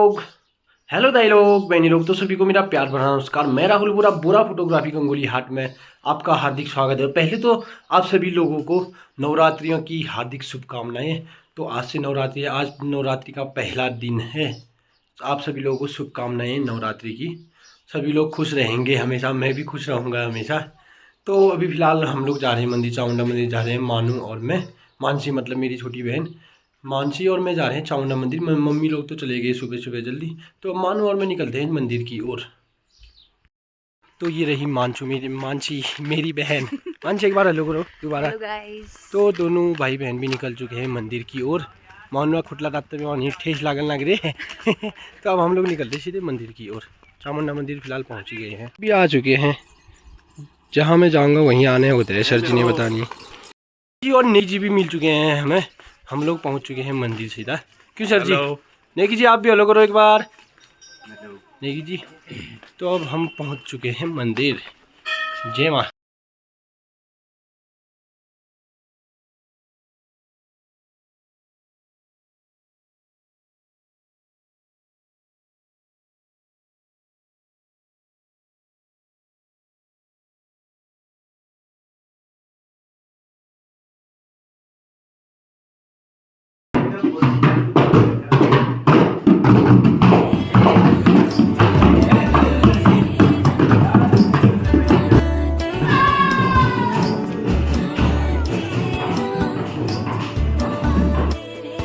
Hello दाई लोग, बहनी लोग, तो सभी को मेरा प्यार भरा नमस्कार। मैं राहुल बुरा बुरा फोटोग्राफी गंगोली हाट में आपका हार्दिक स्वागत है। पहले तो आप सभी लोगों को नवरात्रियों की हार्दिक शुभकामनाएं। तो आज से नवरात्रि है, आज नवरात्रि का पहला दिन है। आप सभी लोगों को शुभकामनाएं नवरात्रि की। सभी लोग खुश रहेंगे हमेशा, मैं भी खुश रहूँगा हमेशा। तो अभी फ़िलहाल हम लोग जा रहे हैं मंदिर, चामुंडा मंदिर जा रहे हैं, मानू और मैं। मानसी मतलब मेरी छोटी बहन, मानसी और मैं जा रहे हैं चामुंडा मंदिर। मम्मी लोग तो चले गए सुबह सुबह जल्दी, तो मानू और मैं निकलते हैं मंदिर की ओर। तो ये रही मानसी मेरी बहन। मानसी एक बार हेलो करो दोबारा। तो दोनों भाई बहन भी निकल चुके हैं मंदिर की ओर। मानुआ खुटला रास्ते में वहीं ठेस लागन लग रहे हैं। तो अब हम लोग निकलते सीधे मंदिर की ओर। चामुंडा मंदिर फिलहाल पहुँच गए हैं, अभी आ चुके हैं। जहाँ मैं जाऊँगा वहीं आने होते हैं, सर जी ने बतानी जी। और नेकी जी भी मिल चुके हैं हमें, हम लोग पहुंच चुके हैं मंदिर सीधा। क्यों सर जी? नेकी जी आप भी हेलो करो एक बार। नेकी जी, तो अब हम पहुंच चुके हैं मंदिर। जय माँ।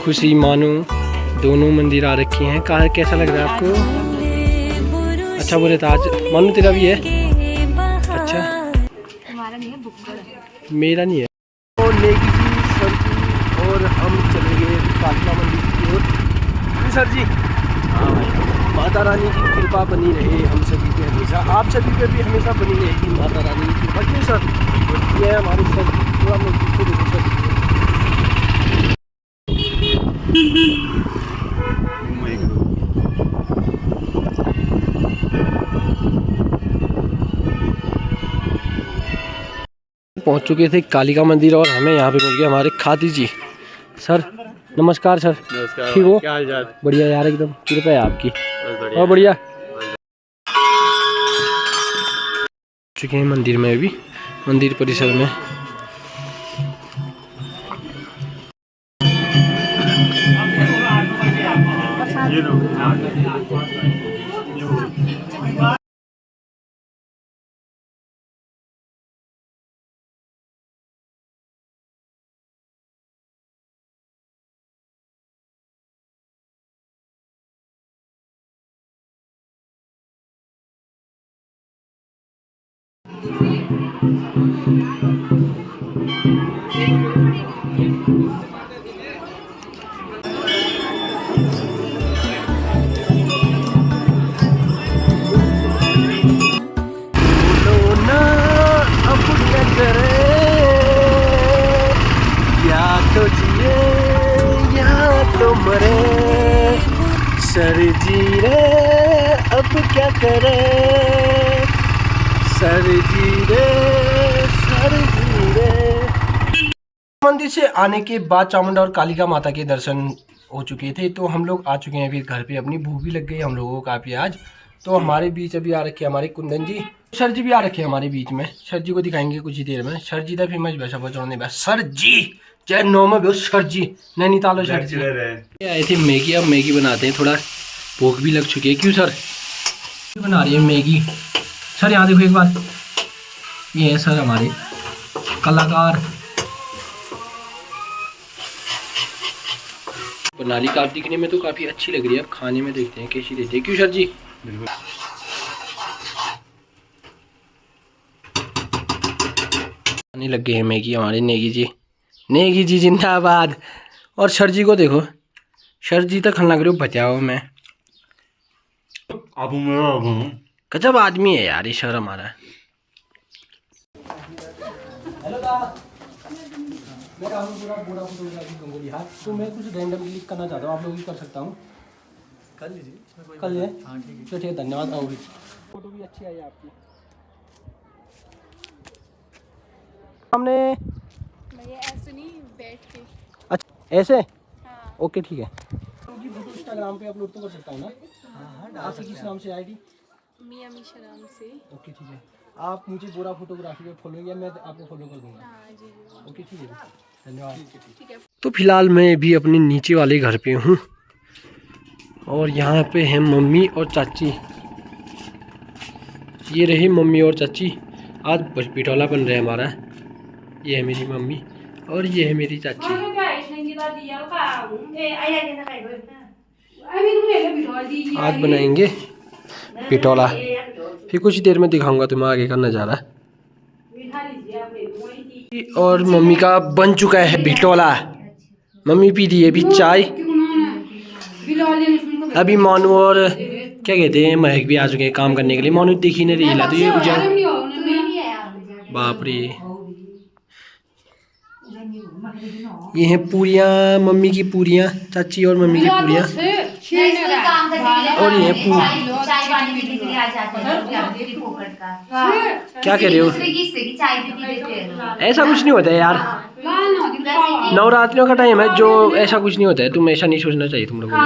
खुशी मानू दोनों मंदिर आ रखी हैं। कहाँ कैसा लग रहा है आपको? अच्छा बोले तो आज मानू तेरा भी है? अच्छा हमारा नहीं है, बुक्कड़ मेरा नहीं है। तो नेकी जी, सर जी और हम चले गए कालिका मंदिर की ओर। सर जी माता रानी की कृपा बनी रहे हम सभी पे हमेशा, आप सभी पे भी हमेशा बनी रहेगी माता रानी की कृपा। क्यों सर? ये है हमारे सर, थोड़ा मजबूत को देखो सर। पहुंच चुके थे कालिका मंदिर और हमें यहाँ पे मिल गए हमारे खाती जी। सर नमस्कार सर। नमस्कार। ठीक हो? क्या हाल चाल? बढ़िया यार, एकदम कृपा है आपकी। बस बढ़िया। और बढ़िया चुके हैं मंदिर में, अभी मंदिर परिसर में। सर जी रे अब क्या करे, सर जी रे, सर जी रे। मंदिर से आने के बाद चामुंडा और कालिका माता के दर्शन हो चुके थे, तो हम लोग आ चुके हैं फिर घर पे। अपनी भूख भी लग गई हम लोगों को काफ़ी आज। तो हमारे बीच अभी आ रखे हमारे कुंदन जी, सर जी भी आ रखे हैं हमारे बीच में। सर जी को दिखाएंगे कुछ ही देर में। सर जी द फेमस वैसा बचाने बस सर जी जय नौ में सर जी नैनीताल सर जी आए थे। मैगी, अब मैगी बनाते हैं, थोड़ा भूख भी लग चुकी है। क्यों सर? बना रही है मैगी। सर यहाँ देखो एक बार, ये है सर हमारे कलाकार। प्रणाली काट दिखने में तो काफ़ी अच्छी लग रही है, अब खाने में देखते हैं कैसी रहती है। क्यों सर जी? बिल्कुल। खाने लग गए हैं मैगी हमारे नेगी जी। नेगी जी जिंदाबाद। और सर जी को देखो, सर जी तक खाना करो बचाओ में। गजब आदमी है यार ये सर हमारा। हेलो मैं राहुल बुरा फोटोग्राफी गंगोली हाट। तो मैं कुछ रैंडम क्लिक करना चाहता हूँ, आप लोग भी कर सकता हूँ। कर लीजिए, कर ले। हाँ ठीक है, धन्यवाद। आओ भी, फोटो भी अच्छी आई आपकी। हमने ऐसे नहीं बैठ के। अच्छा ऐसे? हाँ। ओके ठीक है। इंस्टाग्राम पे अपलोड तो कर सकता हूँ ना? आपकी किस नाम से आईडी? मियां मिशा नाम से। ओके ठीक है, आप मुझे बोरा फोटोग्राफी पे फॉलो किया, मैं आपको फॉलो कर दूँगा। हाँ जी जी। ओके ठीक है, धन्यवाद। ठीक है। तो फिलहाल मैं भी अपने नीचे वाले घर पे हूँ और यहाँ पे हैं मम्मी और चाची। ये रही मम्मी और चाची। आज पिठौला बन रहा है हमारा। ये है मेरी मम्मी और ये है मेरी चाची। आज बनाएंगे पिठौला, फिर कुछ देर में दिखाऊंगा तुम्हें आगे का नज़ारा। और मम्मी का बन चुका है पिठौला। मम्मी पी रही है अभी चाय। अभी मोनू और क्या कहते हैं महक भी आ चुके हैं काम करने के लिए। मोनू दिख ही नहीं रही ला, तो ये उजाला बाप रे। ये हैं पूरियाँ, मम्मी की पूरियाँ, चाची और मम्मी की पूरियाँ। और ये क्या कह रहे हो? ऐसा कुछ नहीं होता है यार, नवरात्रियों का टाइम है, जो ऐसा कुछ नहीं होता है। तुम ऐसा नहीं सोचना चाहिए तुम लोगों को।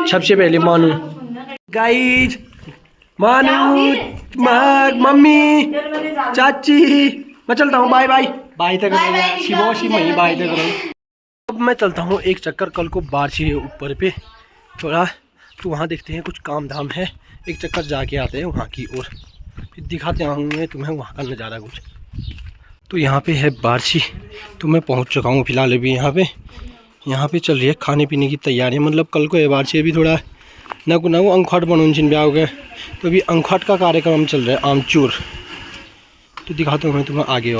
सबसे पहले मानू गाइस, मानू, मम्मी, चाची, मैं चलता हूँ, बाय बाय। बाय तक शिवो शिव वहीं बाय तक करो। अब मैं चलता हूँ एक चक्कर, कल को बारिश है ऊपर पे थोड़ा, तो वहाँ देखते हैं कुछ काम धाम है, एक चक्कर जाके आते हैं वहाँ की ओर, फिर दिखाते हूँ तुम्हें वहाँ का नज़ारा कुछ। तो यहाँ पे है बारिश, तो मैं पहुँच चुका हूँ फिलहाल अभी यहाँ पे चल रही है खाने पीने की तैयारी। मतलब कल को है बारिश, अभी थोड़ा नगु अंखवाट बनून छिन ब्याह हो गए, तो अभी अंखवाट का कार्यक्रम चल रहा है, आमचूर। तो दिखाता हूँ मैं तुम्हें आगे।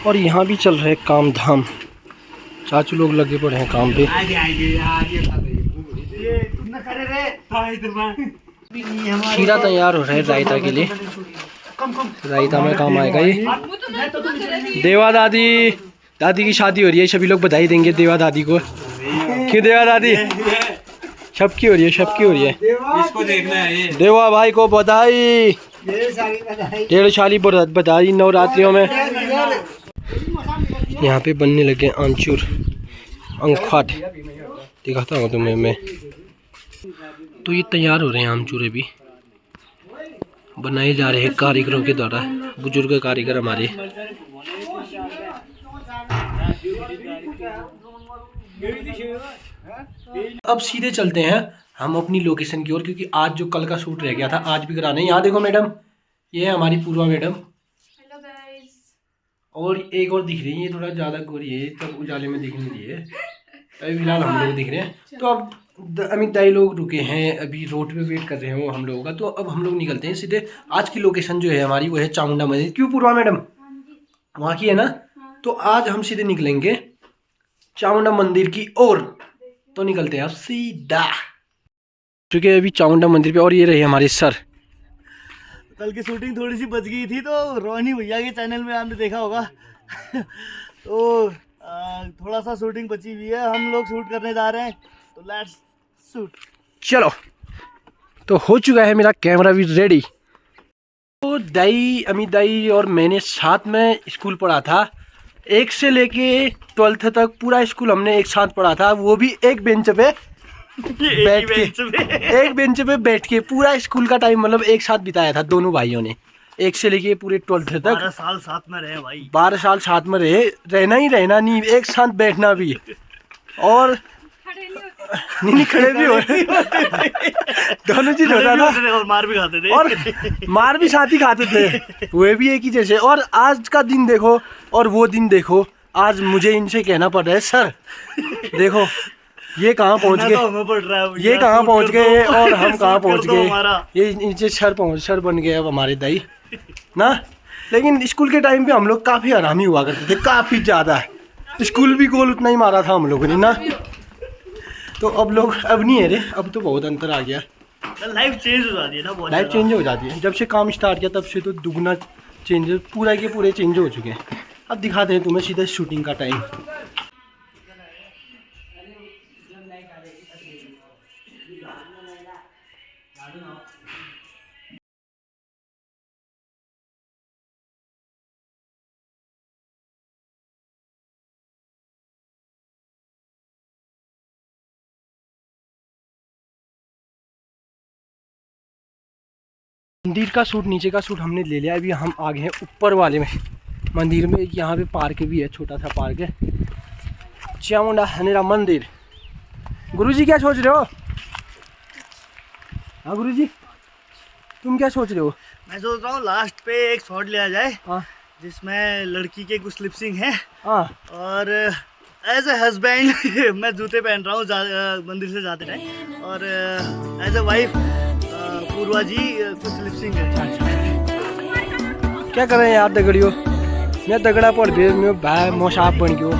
और यहाँ भी चल रहे काम धाम, चाचू लोग लगे पड़े हैं काम पे। खीरा तैयार हो रहा है रायता के लिए, रायता में काम आएगा ये। देवा दादी, दादी की शादी हो रही है, सभी लोग बधाई देंगे देवा दादी को। क्यों देवा दादी? सबकी हो रही है, सबकी हो रही है। इसको देखना है, देवा भाई को बधाई, ढेर सारी बधाई नवरात्रियों में। यहाँ पे बनने लगे आमचूर, अंखवाट, दिखाता हूँ तुम्हें मैं। तो ये तैयार हो रहे हैं आमचूर, अभी बनाए जा रहे हैं कारीगरों के द्वारा, बुजुर्ग कारीगर हमारे। अब सीधे चलते हैं हम अपनी लोकेशन की ओर, क्योंकि आज जो कल का शूट रह गया था आज भी कराना है। यहाँ देखो मैडम, ये है हमारी पूर्वा मैडम। Hello guys. और एक और दिख रही है, ये थोड़ा ज़्यादा गोरी है, तब उजाले में दिख नहीं रही है। अभी फिलहाल हम लोग दिख रहे हैं। तो अब अमित दाई लोग रुके हैं, अभी रोड पे वेट कर रहे हैं वो हम लोगों का। तो अब हम लोग निकलते हैं सीधे। आज की लोकेशन जो है हमारी वो है चामुंडा मंदिर। क्यों पूर्वा मैडम? वहाँ की है ना? तो आज हम सीधे निकलेंगे चामुंडा मंदिर की ओर। तो निकलते हैं अब सीधा, क्योंकि अभी चामुंडा मंदिर पे। और ये रहे हमारे सर। कल की शूटिंग थोड़ी सी बच गई थी, तो रोहनी भैया के चैनल में आपने देखा होगा। तो थोड़ा सा शूटिंग बची हुई है, हम लोग शूट करने जा रहे हैं, तो लेट्स शूट। चलो, तो हो चुका है मेरा कैमरा भी रेडी। तो दाई, अमित दाई और मैंने साथ में स्कूल पढ़ा था, 1 से लेके 12th तक पूरा स्कूल हमने एक साथ पढ़ा था, वो भी एक बेंच पे बैठ के, एक बेंच पे बैठ के पूरा स्कूल का टाइम मतलब एक साथ बिताया था दोनों भाइयों ने, 1 से लेके पूरे 12th तक। 12 साल साथ में रहे भाई, 12 साल साथ में रहे, रहना नहीं, एक साथ बैठना भी, और नहीं खड़े भी हो दोनों चीज होता था, और मार भी खाते थे, और मार भी साथ ही खाते थे, वे भी एक ही जैसे। और आज का दिन देखो और वो दिन देखो, आज मुझे इनसे कहना पड़ रहा है सर देखो ये कहाँ पहुँच गए, ये कहाँ पहुँच गए और हम कहाँ पहुँच गए। ये नीचे सर बन गए अब हमारे दाई ना। लेकिन स्कूल के टाइम पे हम लोग काफ़ी हरामी हुआ करते थे, काफ़ी ज़्यादा। स्कूल भी गोल उतना ही मारा था हम लोगों ने ना। तो अब लोग अब नहीं है रे, अब तो बहुत अंतर आ गया, लाइफ चेंज हो जाती है ना, बहुत लाइफ चेंज हो जाती है। जब से काम स्टार्ट किया तब से तो दुगना चेंज, पूरा के पूरे चेंज हो चुके हैं। अब दिखाते हैं तुम्हें सीधा शूटिंग का टाइम। मंदिर का सूट, नीचे का सूट हमने ले लिया। अभी हम आ गए हैं ऊपर वाले में मंदिर में। यहाँ पे पार्क भी है, छोटा सा पार्क है, चामुंडा हनेरा मंदिर। गुरुजी क्या सोच रहे हो? हाँ गुरुजी, तुम क्या सोच रहे हो? मैं सोच रहा हूँ लास्ट पे एक शॉट लिया जाए हाँ जिसमें लड़की के कुछ लिपसिंग है, हाँ और एज ए हस्बैंड मैं जूते पहन रहा हूँ मंदिर से जाते टाइम, और एज ए वाइफ पूर्वा जी कुछ लिपसिंग है। क्या कर रहे हैं यार दगड़ियों? मैं दगड़ा पड़ गया, मैं भाई मोशाप बन गयो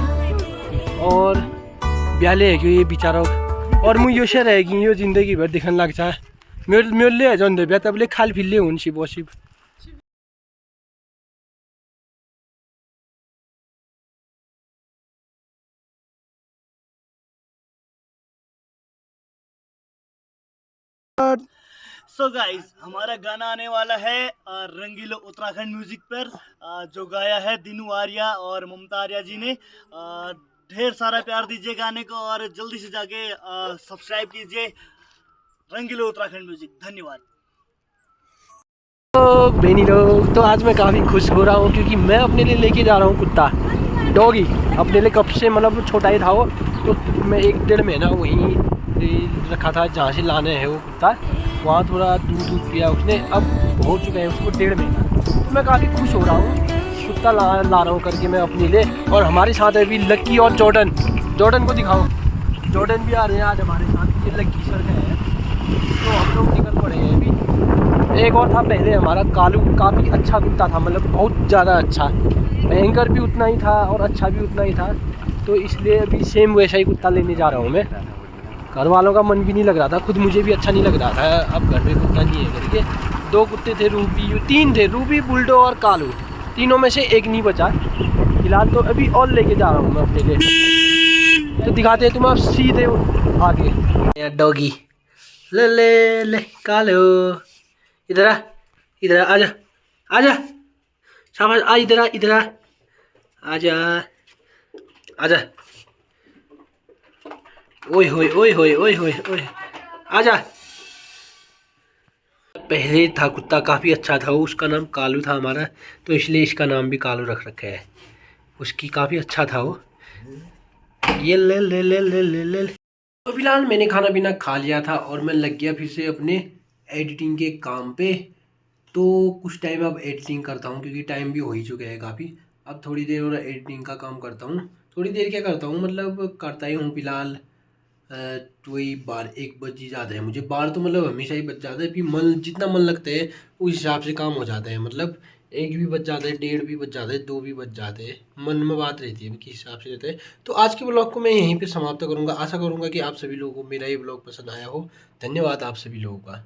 और ब्याले है क्यों ये बेचारा। और मुझे योशे रहेगी यो जिंदगी भर दिखने लग जाए। मेरे ले जाऊँ दे ब्या तब ले खाल फिर हूँ शिप शिप। सो गाइस, हमारा गाना आने वाला है रंगीलो उत्तराखंड म्यूजिक पर, जो गाया है दिनू आर्या और ममता आर्या जी ने। ढेर सारा प्यार दीजिए गाने को और जल्दी से जाके सब्सक्राइब कीजिए रंगीलो उत्तराखंड म्यूजिक। धन्यवाद। तो बेनी लोग, तो आज मैं काफ़ी खुश हो रहा हूँ क्योंकि मैं अपने लिए लेके जा रहा हूँ कुत्ता डॉगी। अपने लिए कब से मतलब छोटा ही था वो, तो मैं 1-1.5 महीना वहीं रखा था जहाँ से लाने हैं वो कुत्ता। वहाँ थोड़ा दूध पिया उसने, अब हो चुका है उसको 1.5 महीना। तो मैं काफ़ी खुश हो रहा हूँ, कुत्ता ला रहा हूँ करके मैं अपने लिए। और हमारे साथ है अभी लक्की और जॉर्डन। जॉर्डन को दिखाओ, जॉर्डन भी आ रहे हैं आज हमारे साथ। ये लक्की सर का है, तो हम लोग निकल पड़े हैं अभी। एक और था पहले हमारा कालू, काफ़ी अच्छा कुत्ता था, मतलब बहुत ज़्यादा अच्छा, भयंकर भी उतना ही था और अच्छा भी उतना ही था। तो इसलिए अभी सेम वैसा ही कुत्ता लेने जा रहा हूँ मैं। घर वालों का मन भी नहीं लग रहा था, खुद मुझे भी अच्छा नहीं लग रहा था अब घर में कुत्ता नहीं है करके। 2 कुत्ते थे, रूबी 3 थे, रूबी, बुलडो और कालू। तीनों में से एक नहीं बचा फिलहाल। तो अभी और लेके जा रहा हूँ मैं अपने लिए। तो दिखाते हैं तुम आप सीधे आगे। डॉगी ले ले ले कालो, इधर आ, इधर आजा, आजा, शाबाश, आ इधर आ, इधर आ, आजा, आजा, ओए होए ओए होए ओए होए ओए, आजा। पहले था कुत्ता, काफ़ी अच्छा था, उसका नाम कालू था हमारा, तो इसलिए इसका नाम भी कालू रख रखा है। उसकी काफ़ी अच्छा था वो। ये ले ले ले ले ले ले। तो फिलहाल मैंने खाना पीना खा लिया था और मैं लग गया फिर से अपने एडिटिंग के काम पे। तो कुछ टाइम अब एडिटिंग करता हूँ क्योंकि टाइम भी हो ही चुका है काफ़ी। अब थोड़ी देर और एडिटिंग का काम करता हूँ। थोड़ी देर क्या करता हूँ, मतलब करता ही हूँ फिलहाल। वही 12-1 बज ही जाता है मुझे। 12 तो मतलब हमेशा ही बज जाता है, फिर मन जितना मन लगता है उस हिसाब से काम हो जाता है। मतलब 1 भी बज जाता है, 1:30 भी बज जाता है, 2 भी बज जाते हैं, मन में बात रहती है किस हिसाब से रहता है। तो आज के ब्लॉग को मैं यहीं पे समाप्त करूँगा। आशा करूँगा कि आप सभी लोगों को मेरा ये ब्लॉग पसंद आया हो। धन्यवाद आप सभी लोगों का।